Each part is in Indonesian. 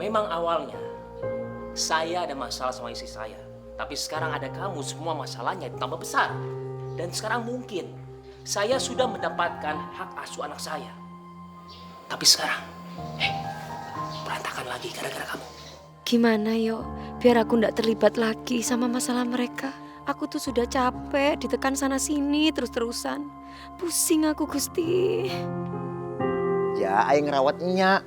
Memang awalnya saya ada masalah sama istri saya. Tapi sekarang ada kamu, semua masalahnya tambah besar. Dan sekarang mungkin saya sudah mendapatkan hak asuh anak saya. Tapi sekarang, berantakan lagi gara-gara kamu. Gimana yo, biar aku ndak terlibat lagi sama masalah mereka. Aku tuh sudah capek ditekan sana sini terus-terusan. Pusing aku Gusti. Ya, ayo ngerawat Nya.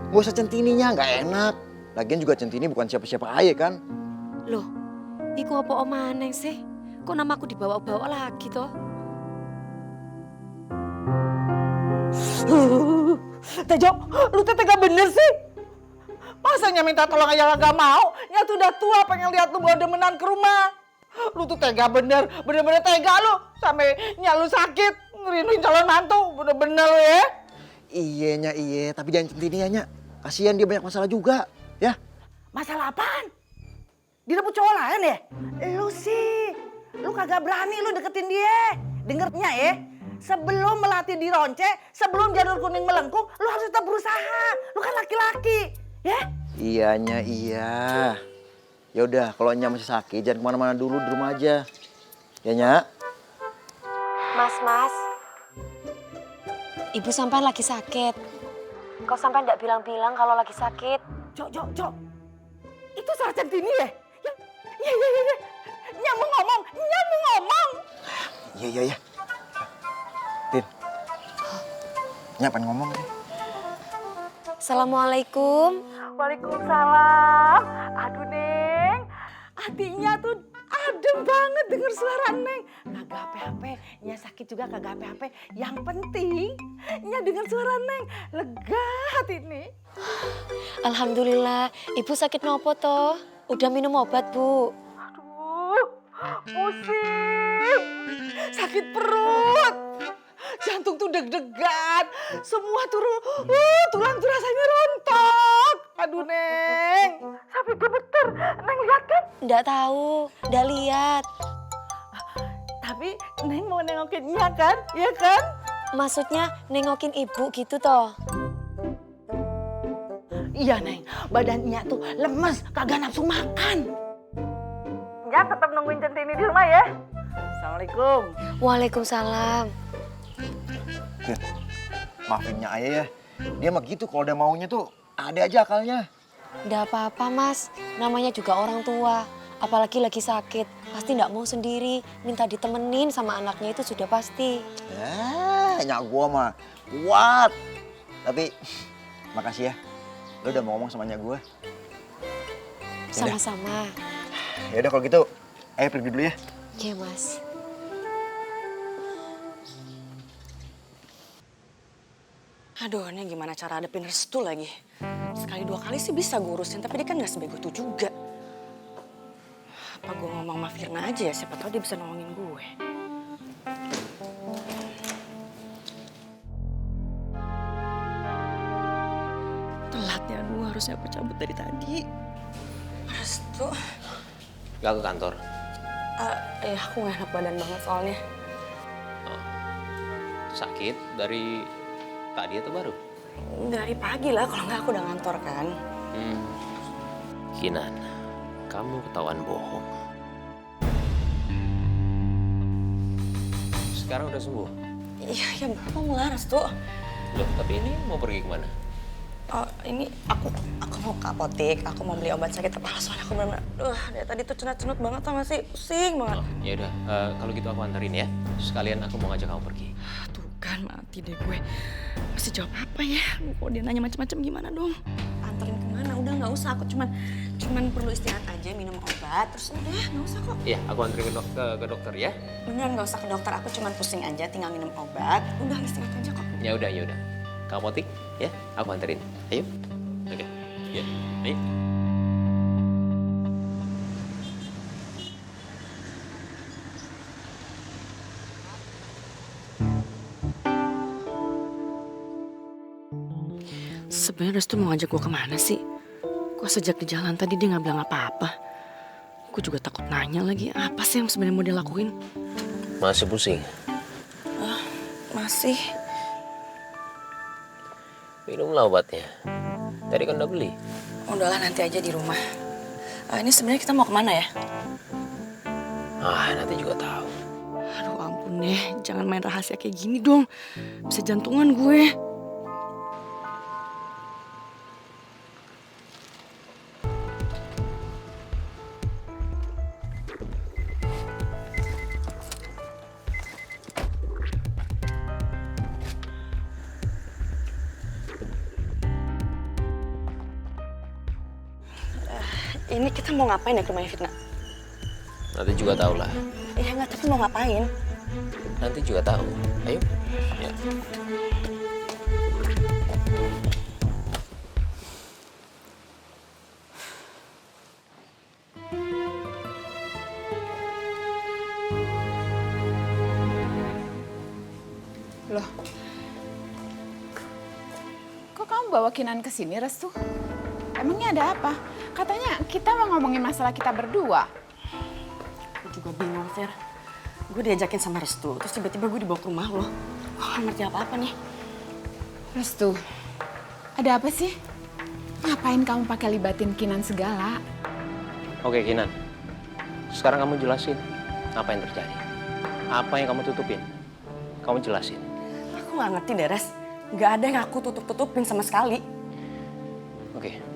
Gak usah centininya, gak enak. Lagian juga centini bukan siapa-siapa aja kan. Loh, iku apa omaneng sih? Kok namaku dibawa-bawa lagi toh? Tejo, lu tega bener sih? Masanya minta tolong aja gak mau? Nya tuh udah tua pengen lihat lu bawa demenan ke rumah. Lu tuh tega bener-bener tega lu. Sampai Nya lu sakit, ngerinduin calon mantu. Bener-bener lu ya. Iya Nya, iya. Tapi jangan centini ya Nya. Kasian dia banyak masalah juga, ya. Masalah apaan? Direbut cowok lain ya? Lu sih, lu kagak berani lu deketin dia. Dengernya ya, sebelum melati dironce, sebelum janur kuning melengkung, lu harus tetap berusaha. Lu kan laki-laki, ya? Iya Nya, iya. Ya udah, kalau Nya masih sakit, jangan kemana-mana dulu, di rumah aja. Ya Nya? Mas. Ibu sampai lagi sakit. Kok sampai ndak bilang-bilang kalau lagi sakit? Cok. Itu salah centini ya? Ya. Nya mau ngomong. Iya. Tin. Nya pengen ngomong nih. Assalamualaikum. Waalaikumsalam. Aduh Neng, hatinya tuh adem banget denger suara Neng. Kagak apa-apa, Nya sakit juga kagak apa-apa. Yang penting Nya denger suara Neng, lega hati ini. Alhamdulillah, ibu sakit nopo toh? Udah minum obat bu? Aduh, pusing, sakit perut, jantung tuh deg-degan, semua tulang tuh rasanya rontok. Aduh Neng, sampai gemeter. Neng lihat kan? Ndak tahu, ndak lihat. Tapi Neng mau nengokin Nya kan? Iya kan? Maksudnya nengokin ibu gitu toh? Iya Neng, badan Nya tuh lemes, kagak nafsu makan. Nya tetap nungguin centini di rumah ya. Assalamualaikum. Waalaikumsalam. Tin, maafin Nya aja ya. Dia mah gitu, kalau udah maunya tuh ada aja akalnya. Ndak apa-apa mas, namanya juga orang tua. Apalagi lagi sakit, pasti ndak mau sendiri. Minta ditemenin sama anaknya itu sudah pasti. Ya, Nya gua mah kuat. Tapi makasih ya. Lu udah mau ngomong sama Nya gua. Sama-sama. Ya udah kalau gitu, ayo pergi dulu ya. Iya mas. Aduh, ini gimana cara hadapin Restu lagi? Sekali dua kali sih bisa gue urusin, tapi dia kan gak sebego itu juga. Apa gue ngomong sama Firna aja ya, siapa tahu dia bisa nolongin gue. Telat ya, gue harusnya aku cabut dari tadi. Restu? Gak ke kantor? Aku gak enak badan banget soalnya. Sakit dari tadi atau baru? Dari pagi lah, kalau nggak aku udah ngantor kan. Kinan, kamu ketahuan bohong. Sekarang udah sembuh? Iya, belum lah Restu. Loh, tapi ini mau pergi kemana? Oh, ini aku mau ke apotek, aku mau beli obat sakit kepala soalnya aku bener-bener, dari tadi tuh cenut-cenut banget sama sih, pusing banget. Ya udah, kalau gitu aku anterin ya. Sekalian aku mau ngajak kamu pergi. Tuh kan, mati deh gue. Mesti jawab apa ya? Kalau dia nanya macam-macam gimana dong? Anterin kemana? Udah nggak usah, aku cuman perlu istirahat aja, minum obat, terus udah nggak usah kok. Iya, aku anterin ke dokter ya. Beneran nggak usah ke dokter, aku cuman pusing aja, tinggal minum obat, udah istirahat aja kok. Ya udah. Ke apotek ya, aku anterin. Ayo. Oke. Ya, ayo. Sebenarnya Restu mau ngajak gue kemana sih? Kok sejak di jalan tadi dia nggak bilang apa-apa? Gue juga takut nanya lagi, apa sih yang sebenarnya mau dia lakuin? Masih pusing? Masih. Minumlah obatnya. Tadi kan udah beli. Udahlah nanti aja di rumah. Ini sebenarnya kita mau kemana ya? Nanti juga tahu. Aduh ampun deh, jangan main rahasia kayak gini dong. Bisa jantungan gue. Ini kita mau ngapain ya ke rumahnya Fitna? Nanti juga tahu lah. Ya nggak, tapi mau ngapain? Nanti juga tahu. Ayo. Ya. Loh, kok kamu bawa Kinan ke sini, Restu? Emangnya ada apa? Katanya kita mau ngomongin masalah kita berdua. Gue juga bingung, Fer. Gue diajakin sama Restu, terus tiba-tiba gue dibawa ke rumah lo. Gue gak ngerti apa-apa nih. Restu, ada apa sih? Ngapain kamu pakai libatin Kinan segala? Oke, Kinan. Sekarang kamu jelasin apa yang terjadi. Apa yang kamu tutupin? Kamu jelasin. Aku gak ngerti deh, Res. Gak ada yang aku tutup-tutupin sama sekali. Oke.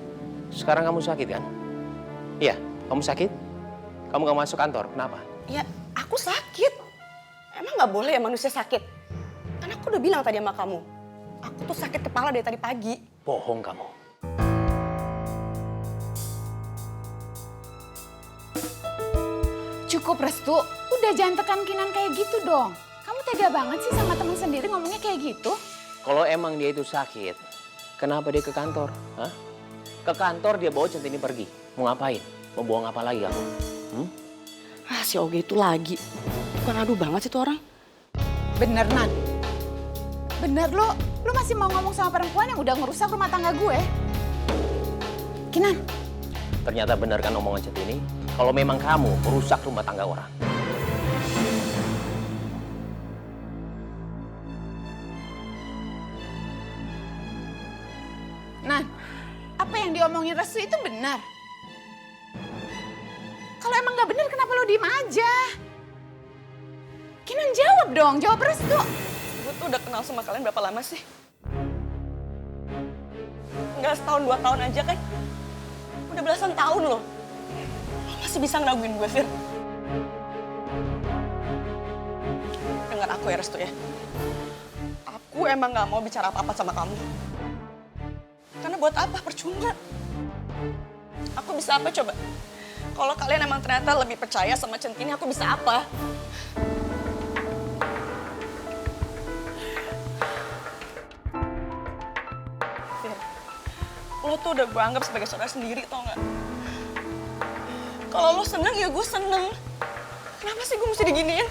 Sekarang kamu sakit kan? Iya, kamu sakit? Kamu gak masuk kantor, kenapa? Ya, aku sakit. Emang gak boleh ya manusia sakit? Kan aku udah bilang tadi sama kamu. Aku tuh sakit kepala dari tadi pagi. Bohong kamu. Cukup, Restu. Udah jangan tekan Kinan kayak gitu dong. Kamu tega banget sih sama teman sendiri ngomongnya kayak gitu. Kalau emang dia itu sakit, kenapa dia ke kantor? Hah? Ke kantor dia bawa Centini pergi. Mau ngapain? Mau bohong apa lagi kamu? Si Oge itu lagi. Bukan aduh banget sih tuh orang. Bener, Nan. Bener lo masih mau ngomong sama perempuan yang udah ngerusak rumah tangga gue. Kinan, Ternyata benar kan omongan Centini? Kalau memang kamu merusak rumah tangga orang. Nan, apa yang diomongin Restu itu benar? Kalau emang nggak benar, kenapa lo diem aja? Kinan jawab dong, jawab Restu. Gue tuh udah kenal sama kalian berapa lama sih? Nggak setahun, 2 tahun aja kan? Udah belasan tahun loh. Lo masih bisa ngeraguin gue, Fir. Dengar aku ya, Restu ya. Aku emang nggak mau bicara apa-apa sama kamu. Karena buat apa? Percuma. Aku bisa apa coba? Kalau kalian emang ternyata lebih percaya sama Centini, aku bisa apa? Fir, lo tuh udah gue anggap sebagai saudara sendiri, tau gak? Kalau lo seneng, ya gue seneng. Kenapa sih gue mesti diginiin?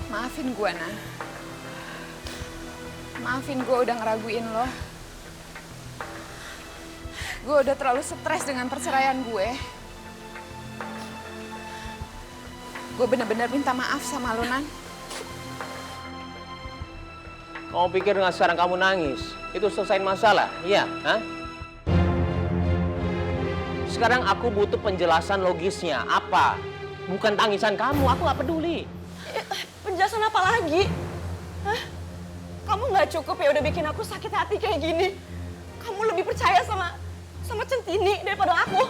Maafin gue, Nan. Maafin gue udah ngeraguin lo. Gue udah terlalu stres dengan perceraian gue. Gue bener-bener minta maaf sama lo, Nan. Kamu pikir dengan sekarang kamu nangis, itu selesaiin masalah? Iya, hah? Sekarang aku butuh penjelasan logisnya. Apa? Bukan tangisan kamu, aku gak peduli. Penjelasan apa lagi? Hah? Kamu nggak cukup ya udah bikin aku sakit hati kayak gini? Kamu lebih percaya sama Centini daripada aku?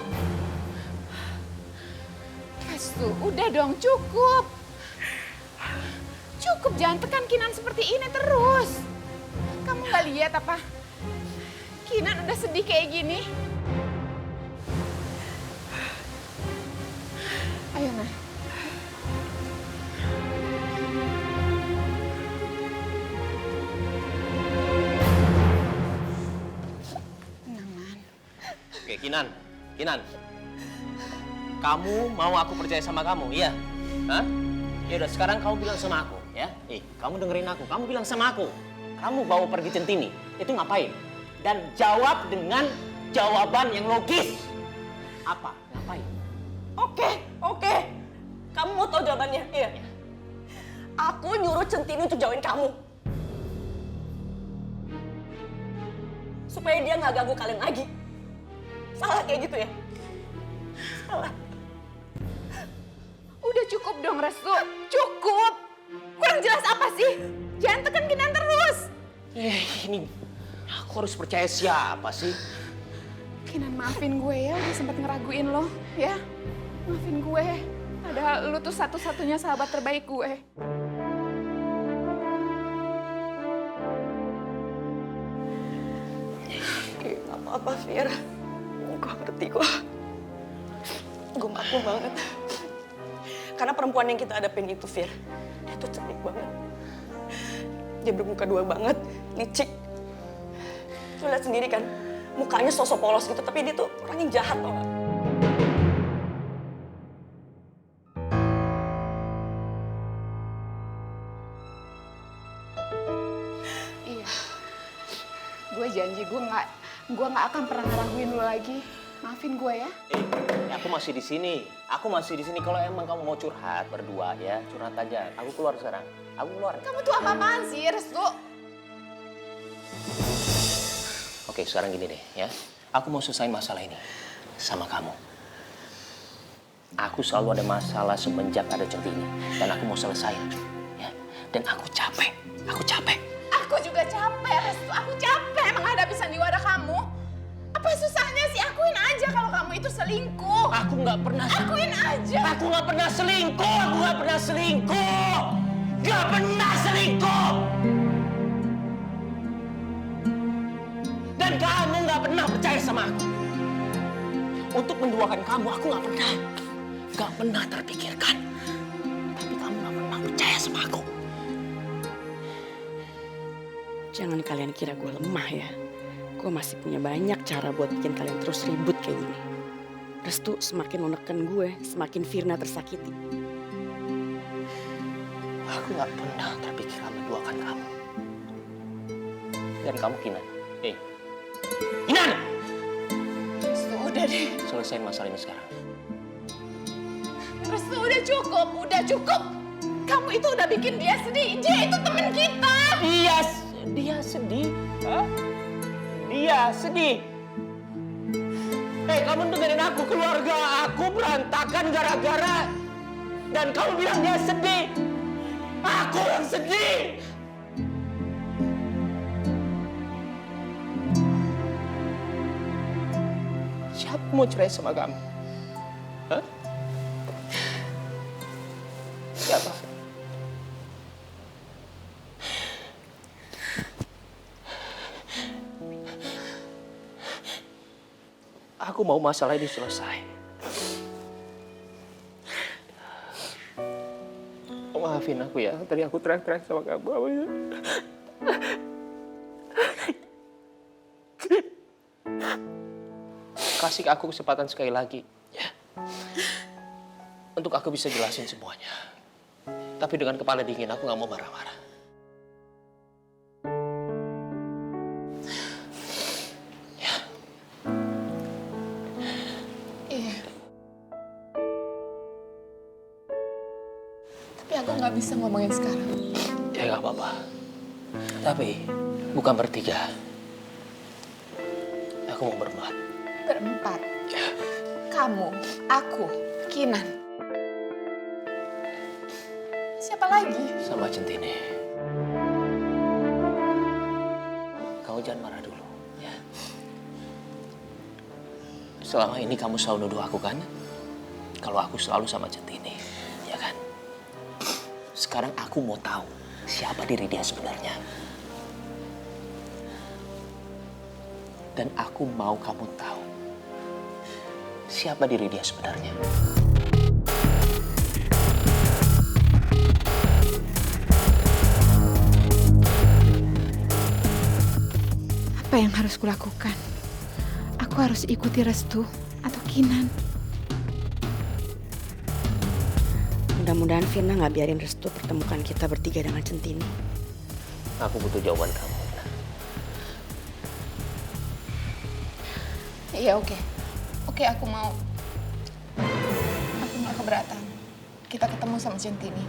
Restu, udah dong, cukup. Cukup, jangan tekan Kinan seperti ini terus. Kamu nggak lihat apa? Kinan udah sedih kayak gini. Ayo, Nah. Tenang, Nan. Oke, Kinan. Kamu mau aku percaya sama kamu, iya? Hah? Ya udah, sekarang kamu bilang sama aku, ya? Kamu dengerin aku. Kamu bilang sama aku. Kamu bawa pergi Centini. Itu ngapain? Dan jawab dengan jawaban yang logis. Apa? Ngapain? Oke. Kamu mau tahu jawabannya? Iya. Aku nyuruh Centini untuk jauhin kamu. supaya dia nggak ganggu kalian lagi. Salah kayak gitu ya? Salah. Udah cukup dong, Restu. Cukup. Kurang jelas apa sih? Jangan tekan Kinan terus. Ini aku harus percaya siapa sih? Kinan, maafin gue ya, udah sempat ngeraguin lo, ya. Maafin gue. Padahal lu tuh satu-satunya sahabat terbaik gue. Gak apa-apa, Fir. Gue ngerti kok. Gue maklum banget. Karena perempuan yang kita hadapin itu, Fir, dia tuh cantik banget. Dia bermuka dua banget, licik. Lu lihat sendiri kan, mukanya sosok polos gitu, tapi dia tuh orang yang jahat, tau gak? Iya. Gue janji gue nggak akan pernah ngeraguin lo lagi. Maafin gue ya. Aku masih di sini. Aku masih di sini. Kalau emang kamu mau curhat berdua ya, curhat aja. Aku keluar sekarang. Aku keluar. Kamu tuh apa-apaan sih, Restu? Oke, sekarang gini deh ya. Aku mau selesai masalah ini sama kamu. Aku selalu ada masalah semenjak ada Centini. Dan aku mau selesai. Ya. Dan aku capek. Aku capek. Aku juga capek, Restu. Aku capek menghadapi sandiwara kamu. Apa susahnya sih? Akuin aja kalau kamu itu selingkuh. Aku nggak pernah. Akuin aja. Aku nggak pernah selingkuh. Aku nggak pernah selingkuh. Nggak pernah selingkuh. Dan kamu nggak pernah percaya sama aku. Untuk menduakan kamu, aku nggak pernah terpikirkan. Tapi kamu nggak pernah percaya sama aku. Jangan kalian kira gue lemah ya. Gue masih punya banyak cara buat bikin kalian terus ribut kayak gini. Restu semakin menekan gue, semakin Firna tersakiti. Aku nggak pernah terpikirkan menduakan kamu. Dan kamu Kinan. Kinan! Restu, udah deh. Selesaiin masalah ini sekarang. Restu, udah cukup. Kamu itu udah bikin dia sedih. Dia itu teman kita. Dia sedih. Hah? Dia sedih. Kamu dengerin aku, keluarga aku berantakan gara-gara. Dan kamu bilang dia sedih. Aku yang sedih. Siapa mau cerai sama kamu? Hah? Siapa? Aku mau masalah ini selesai. Maafin aku ya, tadi aku teriak-teriak sama kamu. Kasih aku kesempatan sekali lagi, ya. Untuk aku bisa jelasin semuanya. Tapi dengan kepala dingin, aku nggak mau marah-marah. Aku nggak bisa ngomongin sekarang. Ya nggak apa-apa. Tapi bukan bertiga. Aku mau berempat. Berempat? Ya. Kamu, aku, Kinan. Siapa lagi? Sama Centini. Kamu jangan marah dulu, ya. Selama ini kamu selalu nuduh aku kan? Kalau aku selalu sama Centini, ya kan? Sekarang aku mau tahu siapa diri dia sebenarnya. Dan aku mau kamu tahu siapa diri dia sebenarnya. Apa yang harus kulakukan? Aku harus ikuti Restu atau Kinan? Mudah-mudahan Firna nggak biarin Restu pertemukan kita bertiga dengan Centini. Aku butuh jawaban kamu. Iya, oke. Oke, aku mau keberatan. Kita ketemu sama Centini.